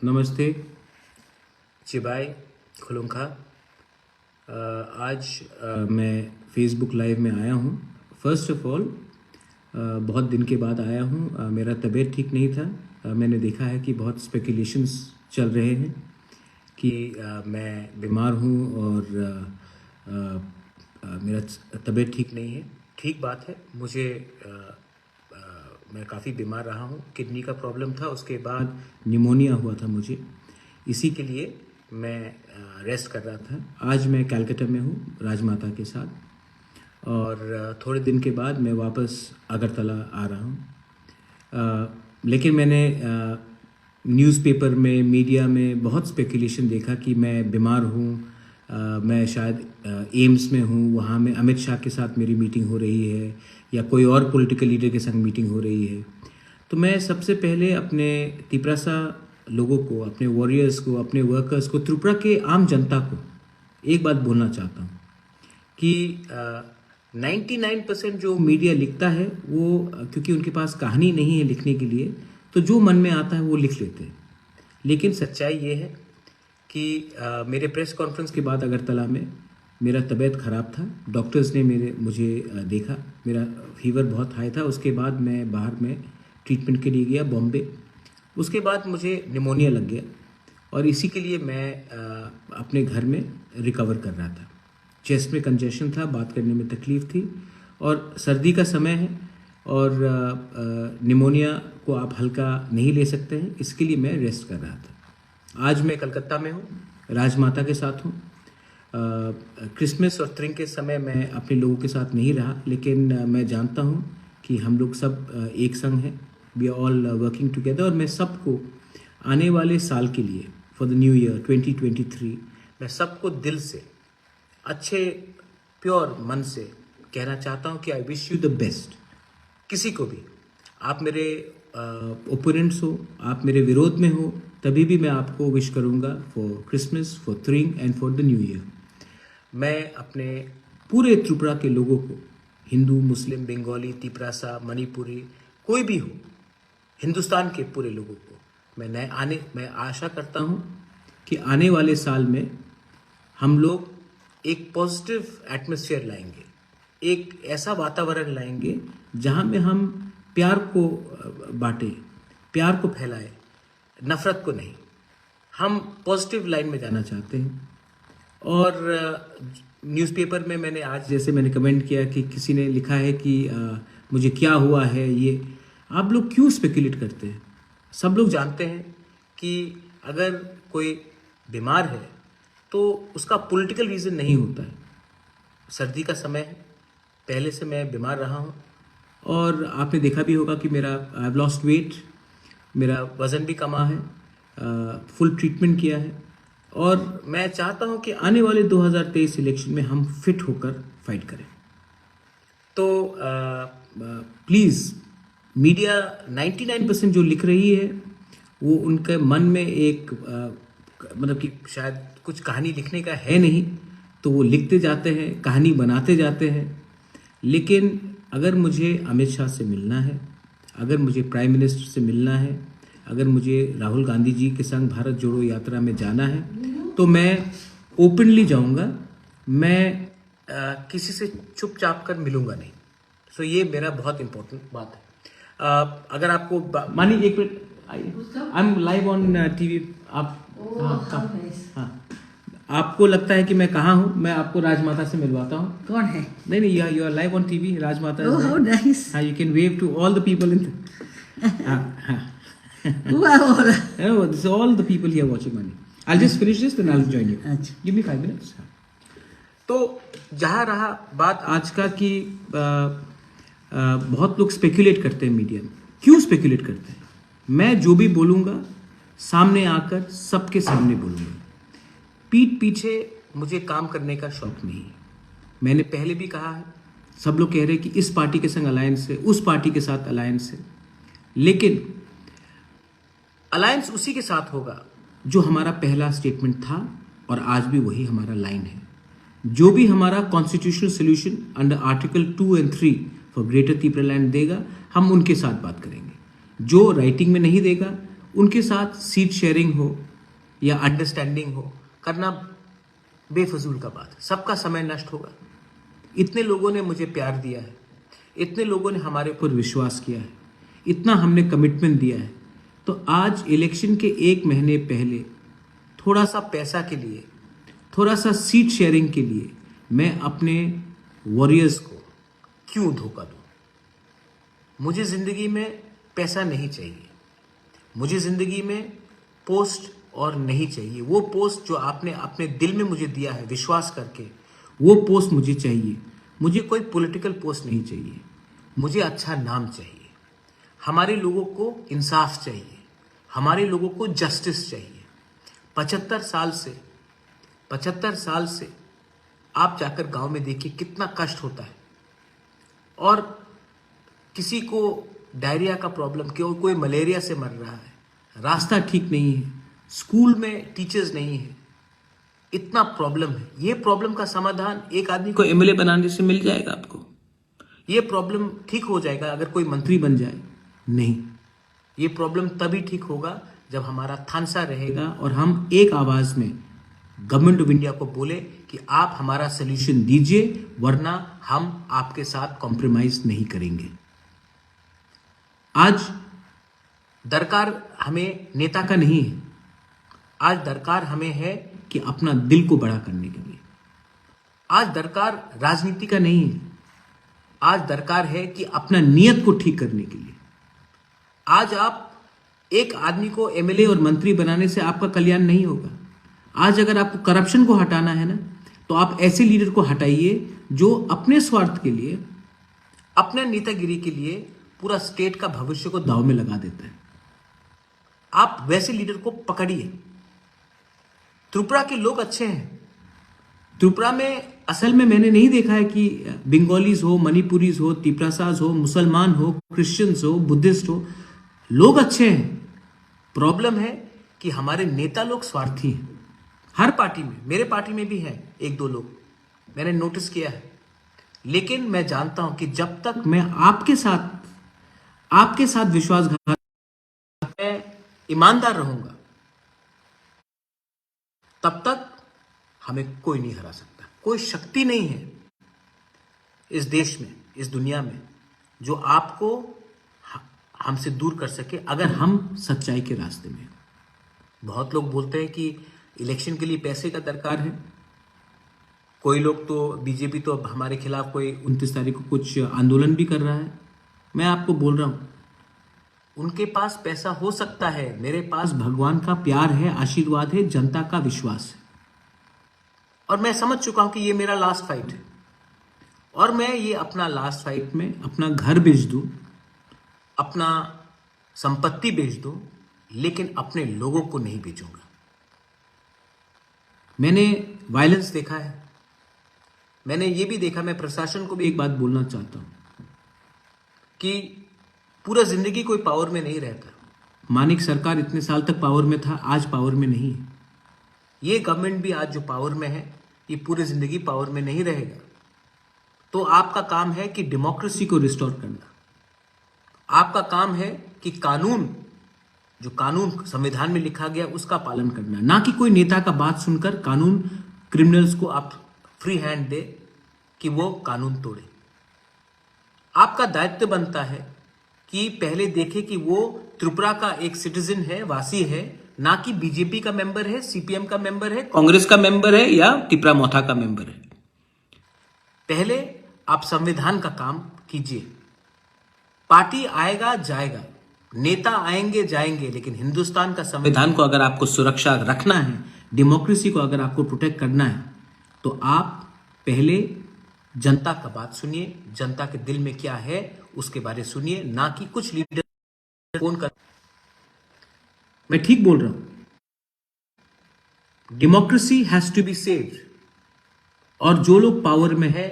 नमस्ते चिबाई खुलुंखा। आज मैं फेसबुक लाइव में आया हूँ। फर्स्ट ऑफ ऑल बहुत दिन के बाद आया हूँ। मेरा तबीयत ठीक नहीं था। मैंने देखा है कि बहुत स्पेकुलेशंस चल रहे हैं कि मैं बीमार हूँ और मेरा तबीयत ठीक नहीं है। ठीक बात है। मैं काफ़ी बीमार रहा हूँ। किडनी का प्रॉब्लम था, उसके बाद निमोनिया हुआ था मुझे। इसी के लिए मैं रेस्ट कर रहा था। आज मैं कलकत्ता में हूँ राजमाता के साथ और थोड़े दिन के बाद मैं वापस अगरतला आ रहा हूँ। लेकिन मैंने न्यूज़पेपर में, मीडिया में बहुत स्पेकुलेशन देखा कि मैं बीमार हूँ। मैं शायद एम्स में हूँ, वहाँ में अमित शाह के साथ मेरी मीटिंग हो रही है या कोई और पॉलिटिकल लीडर के संग मीटिंग हो रही है। तो मैं सबसे पहले अपने तिपरासा लोगों को, अपने वॉरियर्स को, अपने वर्कर्स को, त्रिपुरा के आम जनता को एक बात बोलना चाहता हूँ कि 99% जो मीडिया लिखता है वो क्योंकि उनके पास कहानी नहीं है लिखने के लिए, तो जो मन में आता है वो लिख लेते हैं। लेकिन सच्चाई ये है कि मेरे प्रेस कॉन्फ्रेंस के बाद अगरतला में मेरा तबीयत ख़राब था। डॉक्टर्स ने मुझे देखा, मेरा फीवर बहुत हाई था। उसके बाद मैं बाहर में ट्रीटमेंट के लिए गया बॉम्बे। उसके बाद मुझे निमोनिया लग गया और इसी के लिए मैं अपने घर में रिकवर कर रहा था। चेस्ट में कंजेशन था, बात करने में तकलीफ़ थी और सर्दी का समय है और निमोनिया को आप हल्का नहीं ले सकते हैं। इसके लिए मैं रेस्ट कर रहा था। आज मैं कलकत्ता में हूँ, राजमाता के साथ हूँ। क्रिसमस और त्रिंग के समय मैं अपने लोगों के साथ नहीं रहा, लेकिन मैं जानता हूँ कि हम लोग सब एक संग हैं। We are all working together और मैं सबको आने वाले साल के लिए, फॉर द न्यू ईयर 2023, मैं सबको दिल से, अच्छे प्योर मन से कहना चाहता हूँ कि I wish you the best. किसी को भी, आप मेरे ओपोनेंट्स हो, आप मेरे विरोध में हो, तभी भी मैं आपको विश करूँगा फॉर क्रिसमस, फॉर त्रिंग and for the new year. मैं अपने पूरे त्रिपुरा के लोगों को, हिंदू, मुस्लिम, बंगाली, तिपरासा, मणिपुरी, कोई भी हो, हिंदुस्तान के पूरे लोगों को मैं आशा करता हूँ कि आने वाले साल में हम लोग एक पॉजिटिव एटमॉस्फेयर लाएंगे, एक ऐसा वातावरण लाएंगे जहाँ में हम प्यार को बांटें, प्यार को फैलाएं, नफ़रत को नहीं। हम पॉजिटिव लाइन में जाना चाहते हैं। और न्यूज़पेपर में मैंने आज, जैसे मैंने कमेंट किया कि किसी ने लिखा है कि मुझे क्या हुआ है, ये आप लोग क्यों स्पेकुलेट करते हैं? सब लोग जानते हैं कि अगर कोई बीमार है तो उसका पॉलिटिकल रीज़न नहीं होता है। सर्दी का समय है, पहले से मैं बीमार रहा हूँ और आपने देखा भी होगा कि मेरा आई हैव लॉस्ट वेट, मेरा वज़न भी कमा है, फुल ट्रीटमेंट किया है और मैं चाहता हूं कि आने वाले 2023 इलेक्शन में हम फिट होकर फाइट करें। तो प्लीज़, मीडिया 99% जो लिख रही है वो उनके मन में एक मतलब कि शायद कुछ कहानी लिखने का है नहीं, तो वो लिखते जाते हैं, कहानी बनाते जाते हैं। लेकिन अगर मुझे अमित शाह से मिलना है, अगर मुझे प्राइम मिनिस्टर से मिलना है, अगर मुझे राहुल गांधी जी के संग भारत जोड़ो यात्रा में जाना है, तो मैं ओपनली जाऊंगा। मैं किसी से चुपचाप कर मिलूंगा नहीं। सो ये मेरा बहुत इम्पोर्टेंट बात है। अगर आपको मानी, एक minute, I am live on TV. आप हाँ, आपको लगता है कि मैं कहाँ हूँ? मैं आपको राजमाता से मिलवाता हूँ। कौन है? नहीं, you are live on TV. Rajmata, how nice. हाँ, you can wave to all the people in Who are all? No, this is all the people here watching money. I'll just finish this, then I'll join you. अच्छा। Give me 5 minutes. तो जहाँ रहा बात आज का कि बहुत लोग स्पेकुलेट करते हैं मीडिया में। क्यों स्पेकुलेट करते हैं? मैं जो भी बोलूँगा सामने आकर सबके सामने बोलूँगा। पीठ पीछे मुझे काम करने का शौक नहीं है। मैंने पहले भी कहा है, सब लोग कह रहे हैं कि इस पार्टी के संग अलायंस है, उस पार्टी के साथ अलायंस है, लेकिन अलायंस उसी के साथ होगा जो हमारा पहला स्टेटमेंट था और आज भी वही हमारा लाइन है। जो भी हमारा कॉन्स्टिट्यूशनल सोल्यूशन अंडर आर्टिकल 2 और 3 फॉर ग्रेटर त्रिपुरा लैंड देगा, हम उनके साथ बात करेंगे। जो राइटिंग में नहीं देगा उनके साथ सीट शेयरिंग हो या अंडरस्टैंडिंग हो करना बेफजूल का बात है। सबका समय नष्ट होगा। इतने लोगों ने मुझे प्यार दिया है, इतने लोगों ने हमारे ऊपर विश्वास किया है, इतना हमने कमिटमेंट दिया है, तो आज इलेक्शन के 1 महीने पहले थोड़ा सा पैसा के लिए, थोड़ा सा सीट शेयरिंग के लिए मैं अपने वॉरियर्स को क्यों धोखा दूं? मुझे जिंदगी में पैसा नहीं चाहिए, मुझे जिंदगी में पोस्ट और नहीं चाहिए। वो पोस्ट जो आपने अपने दिल में मुझे दिया है विश्वास करके, वो पोस्ट मुझे चाहिए। मुझे कोई पॉलिटिकल पोस्ट नहीं चाहिए, मुझे अच्छा नाम चाहिए। हमारे लोगों को इंसाफ चाहिए, हमारे लोगों को जस्टिस चाहिए। 75 साल से आप जाकर गांव में देखिए कितना कष्ट होता है। और किसी को डायरिया का प्रॉब्लम, कोई मलेरिया से मर रहा है, रास्ता ठीक नहीं है, स्कूल में टीचर्स नहीं है, इतना प्रॉब्लम है। ये प्रॉब्लम का समाधान एक आदमी को एमएलए बनाने से मिल जाएगा आपको? ये प्रॉब्लम ठीक हो जाएगा अगर कोई मंत्री बन जाए? नहीं, ये प्रॉब्लम तभी ठीक होगा जब हमारा थानसा रहेगा और हम एक आवाज में गवर्नमेंट ऑफ इंडिया को बोले कि आप हमारा सोल्यूशन दीजिए, वरना हम आपके साथ कॉम्प्रोमाइज नहीं करेंगे। आज दरकार हमें नेता का नहीं है, आज दरकार हमें है कि अपना दिल को बड़ा करने के लिए। आज दरकार राजनीति का नहीं है, आज दरकार है कि अपना नियत को ठीक करने के लिए। आज आप एक आदमी को एमएलए और मंत्री बनाने से आपका कल्याण नहीं होगा। आज अगर आपको करप्शन को हटाना है ना, तो आप ऐसे लीडर को हटाइए जो अपने स्वार्थ के लिए, अपने नेतागिरी के लिए पूरा स्टेट का भविष्य को दांव में लगा देता है। आप वैसे लीडर को पकड़िए। त्रिपुरा के लोग अच्छे हैं। त्रिपुरा में असल में मैंने नहीं देखा है कि बंगालीज हो, मणिपुरीज हो, तिपरासाज हो, मुसलमान हो, क्रिश्चियंस हो, बुद्धिस्ट हो, लोग अच्छे हैं। प्रॉब्लम है कि हमारे नेता लोग स्वार्थी हैं। हर पार्टी में, मेरे पार्टी में भी है 1-2 लोग, मैंने नोटिस किया है। लेकिन मैं जानता हूं कि जब तक मैं आपके साथ विश्वासघात, मैं ईमानदार रहूंगा, तब तक हमें कोई नहीं हरा सकता। कोई शक्ति नहीं है इस देश में, इस दुनिया में, जो आपको हमसे दूर कर सके अगर हम सच्चाई के रास्ते में। बहुत लोग बोलते हैं कि इलेक्शन के लिए पैसे का दरकार है। कोई लोग तो, बीजेपी तो हमारे खिलाफ कोई 29 तारीख को कुछ आंदोलन भी कर रहा है। मैं आपको बोल रहा हूं, उनके पास पैसा हो सकता है, मेरे पास भगवान का प्यार है, आशीर्वाद है, जनता का विश्वास है। और मैं समझ चुका हूं कि ये मेरा लास्ट फाइट है, और मैं ये अपना लास्ट फाइट में अपना घर बेच दूं, अपना संपत्ति बेच दूं, लेकिन अपने लोगों को नहीं बेचूंगा। मैंने वायलेंस देखा है, मैंने ये भी देखा। मैं प्रशासन को भी एक बात बोलना चाहता हूं कि पूरा जिंदगी कोई पावर में नहीं रहता। मानिक सरकार इतने साल तक पावर में था, आज पावर में नहीं है। ये गवर्नमेंट भी आज जो पावर में है, ये पूरी जिंदगी पावर में नहीं रहेगा। तो आपका काम है कि डेमोक्रेसी को रिस्टोर करना। आपका काम है कि कानून, जो कानून संविधान में लिखा गया, उसका पालन करना, ना कि कोई नेता का बात सुनकर कानून क्रिमिनल्स को आप फ्री हैंड दे कि वो कानून तोड़े। आपका दायित्व बनता है कि पहले देखे कि वो त्रिपुरा का एक सिटीजन है, वासी है, ना कि बीजेपी का मेंबर है, सीपीएम का मेंबर है, कांग्रेस का मेंबर है या तिपरा मोथा का मेंबर है। पहले आप संविधान का काम कीजिए। पार्टी आएगा जाएगा, नेता आएंगे जाएंगे, लेकिन हिंदुस्तान का संविधान को अगर आपको सुरक्षा रखना है, डेमोक्रेसी को अगर आपको प्रोटेक्ट करना है, तो आप पहले जनता का बात सुनिए, जनता के दिल में क्या है उसके बारे में सुनिए, ना कि कुछ लीडर फोन कर। मैं ठीक बोल रहा हूं। Democracy has to be saved. और जो लोग पावर में है,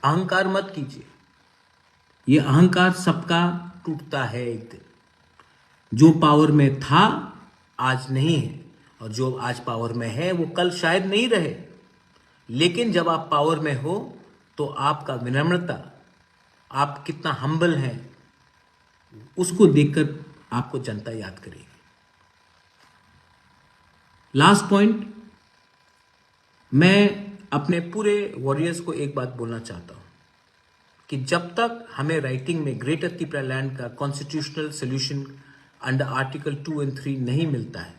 अहंकार मत कीजिए। ये अहंकार सबका टूटता है एक दिन। जो पावर में था आज नहीं है, और जो आज पावर में है वो कल शायद नहीं रहे। लेकिन जब आप पावर में हो तो आपका विनम्रता, आप कितना हम्बल हैं, उसको देखकर आपको जनता याद करेगी। लास्ट पॉइंट, मैं अपने पूरे वॉरियर्स को एक बात बोलना चाहता हूं कि जब तक हमें राइटिंग में ग्रेटर त्रिपुरा लैंड का कॉन्स्टिट्यूशनल सोल्यूशन अंडर आर्टिकल 2 और 3 नहीं मिलता है,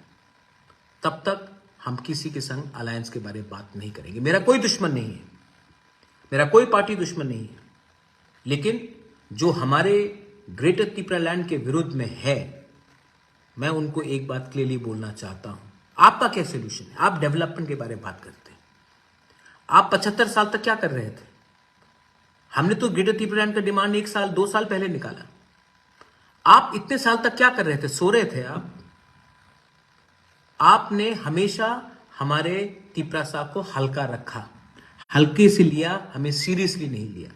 तब तक हम किसी के संग अलायंस के बारे में बात नहीं करेंगे। मेरा कोई दुश्मन नहीं है, मेरा कोई पार्टी दुश्मन नहीं है, लेकिन जो हमारे ग्रेटर त्रिपुरा लैंड के विरुद्ध में है, मैं उनको एक बात क्लियरली बोलना चाहता हूं। आपका क्या सोल्यूशन है? आप डेवलपमेंट के बारे में बात करते हैं। आप 75 साल तक क्या कर रहे थे? हमने तो ग्रेटर त्रिपुरा लैंड का डिमांड 1 साल 2 साल पहले निकाला। आप इतने साल तक क्या कर रहे थे? सो रहे थे आप। आपने हमेशा हमारे त्रिपुरा साहब को हल्का रखा, हल्के से लिया, हमें सीरियसली नहीं लिया।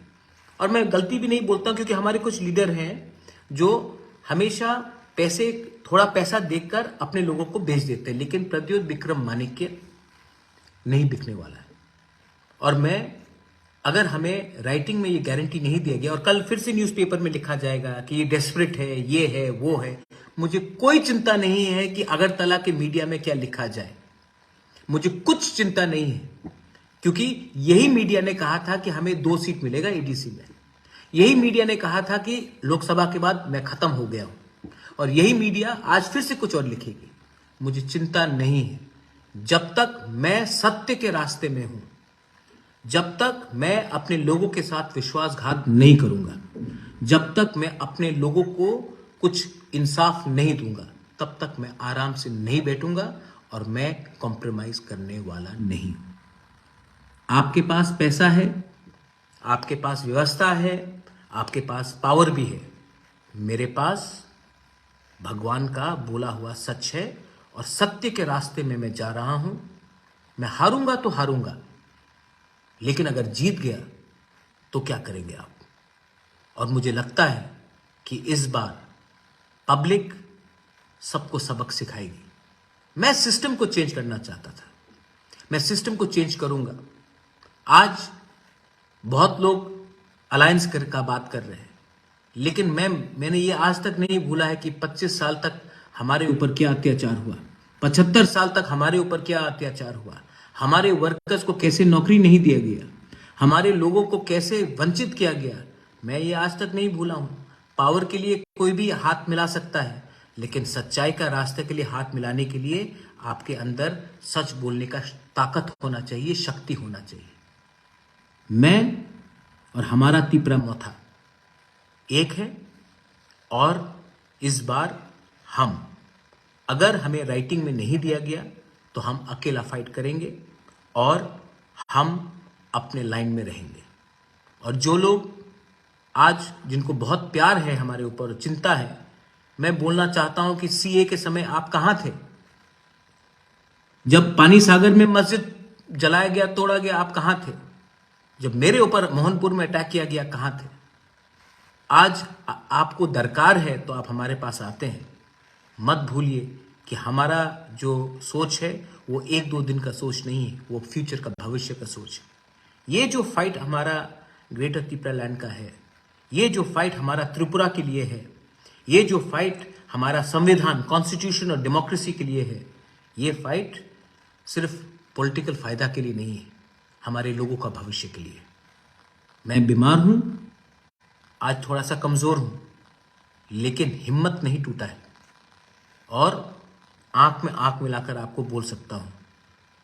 और मैं गलती भी नहीं बोलता क्योंकि हमारे कुछ लीडर हैं जो हमेशा थोड़ा पैसा देकर अपने लोगों को भेज देते हैं, लेकिन प्रद्योत विक्रम माणिक्य नहीं बिकने वाला है। और अगर हमें राइटिंग में ये गारंटी नहीं दिया गया और कल फिर से न्यूज़पेपर में लिखा जाएगा कि ये डेस्परेट है, ये है, वो है, मुझे कोई चिंता नहीं है कि अगरतला के मीडिया में क्या लिखा जाए। मुझे कुछ चिंता नहीं है, क्योंकि यही मीडिया ने कहा था कि हमें 2 सीट मिलेगा एडीसी में। यही मीडिया ने कहा था कि लोकसभा के बाद मैं खत्म हो गया हूं, और यही मीडिया आज फिर से कुछ और लिखेगी। मुझे चिंता नहीं है, जब तक मैं सत्य के रास्ते में हूं, जब तक मैं अपने लोगों के साथ विश्वासघात नहीं करूंगा, जब तक मैं अपने लोगों को कुछ इंसाफ नहीं दूंगा, तब तक मैं आराम से नहीं बैठूंगा और मैं कॉम्प्रोमाइज करने वाला नहीं हूं। आपके पास पैसा है, आपके पास व्यवस्था है, आपके पास पावर भी है। मेरे पास भगवान का बोला हुआ सच है और सत्य के रास्ते में मैं जा रहा हूं। मैं हारूंगा तो हारूंगा, लेकिन अगर जीत गया तो क्या करेंगे आप? और मुझे लगता है कि इस बार पब्लिक सबको सबक सिखाएगी। मैं सिस्टम को चेंज करना चाहता था, मैं सिस्टम को चेंज करूंगा। आज बहुत लोग अलायंस का बात कर रहे हैं, लेकिन मैंने ये आज तक नहीं भूला है कि 25 साल तक हमारे ऊपर क्या अत्याचार हुआ, 75 साल तक हमारे ऊपर क्या अत्याचार हुआ, हमारे वर्कर्स को कैसे नौकरी नहीं दिया गया, हमारे लोगों को कैसे वंचित किया गया। मैं ये आज तक नहीं भूला हूं। पावर के लिए कोई भी हाथ मिला सकता है, लेकिन सच्चाई का रास्ते के लिए हाथ मिलाने के लिए आपके अंदर सच बोलने का ताकत होना चाहिए, शक्ति होना चाहिए। मैं और हमारा त्रिपुरा मोथा एक है, और इस बार अगर हमें राइटिंग में नहीं दिया गया तो हम अकेला फाइट करेंगे और हम अपने लाइन में रहेंगे। और जो लोग आज जिनको बहुत प्यार है हमारे ऊपर, चिंता है, मैं बोलना चाहता हूं कि सीए के समय आप कहां थे? जब पानी सागर में मस्जिद जलाया गया, तोड़ा गया, आप कहां थे? जब मेरे ऊपर मोहनपुर में अटैक किया गया, कहां थे? आज आपको दरकार है तो आप हमारे पास आते हैं। मत भूलिए कि हमारा जो सोच है वो 1-2 दिन का सोच नहीं है, वो फ्यूचर का, भविष्य का सोच है। ये जो फाइट हमारा ग्रेटर त्रिपुरा लैंड का है, ये जो फाइट हमारा त्रिपुरा के लिए है, ये जो फाइट हमारा संविधान, कॉन्स्टिट्यूशन और डेमोक्रेसी के लिए है, ये फाइट सिर्फ पॉलिटिकल फायदा के लिए नहीं है, हमारे लोगों का भविष्य के लिए। मैं बीमार हूं, आज थोड़ा सा कमजोर हूं, लेकिन हिम्मत नहीं टूटा है, और आंख में आंख मिलाकर आपको बोल सकता हूं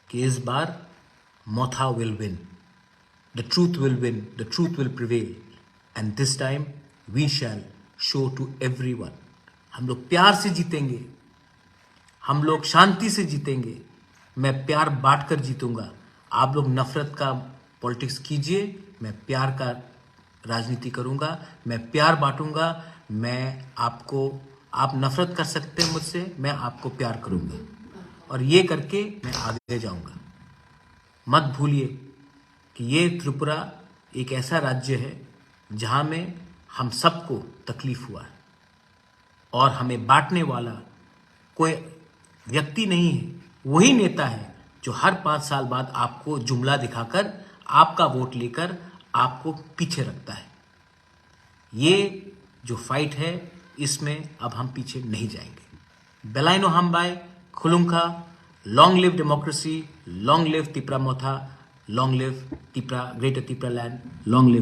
कि इस बार Motha will win, the truth will win, the truth will prevail, and this time we shall show to everyone. हम लोग प्यार से जीतेंगे, हम लोग शांति से जीतेंगे। मैं प्यार बांटकर जीतूंगा। आप लोग नफरत का पॉलिटिक्स कीजिए, मैं प्यार का राजनीति करूंगा, मैं प्यार बांटूंगा। आप नफरत कर सकते हैं मुझसे, मैं आपको प्यार करूंगा, और ये करके मैं आगे जाऊंगा। मत भूलिए कि ये त्रिपुरा एक ऐसा राज्य है जहां में हम सबको तकलीफ हुआ है, और हमें बांटने वाला कोई व्यक्ति नहीं है। वही नेता है जो हर 5 साल बाद आपको जुमला दिखाकर, आपका वोट लेकर आपको पीछे रखता है। ये जो फाइट है, इसमें अब हम पीछे नहीं जाएंगे। बेलाइनो हम बाय खुलुंखा long live democracy, long live Tipra Motha, long live Tipra, greater Tipra land, long live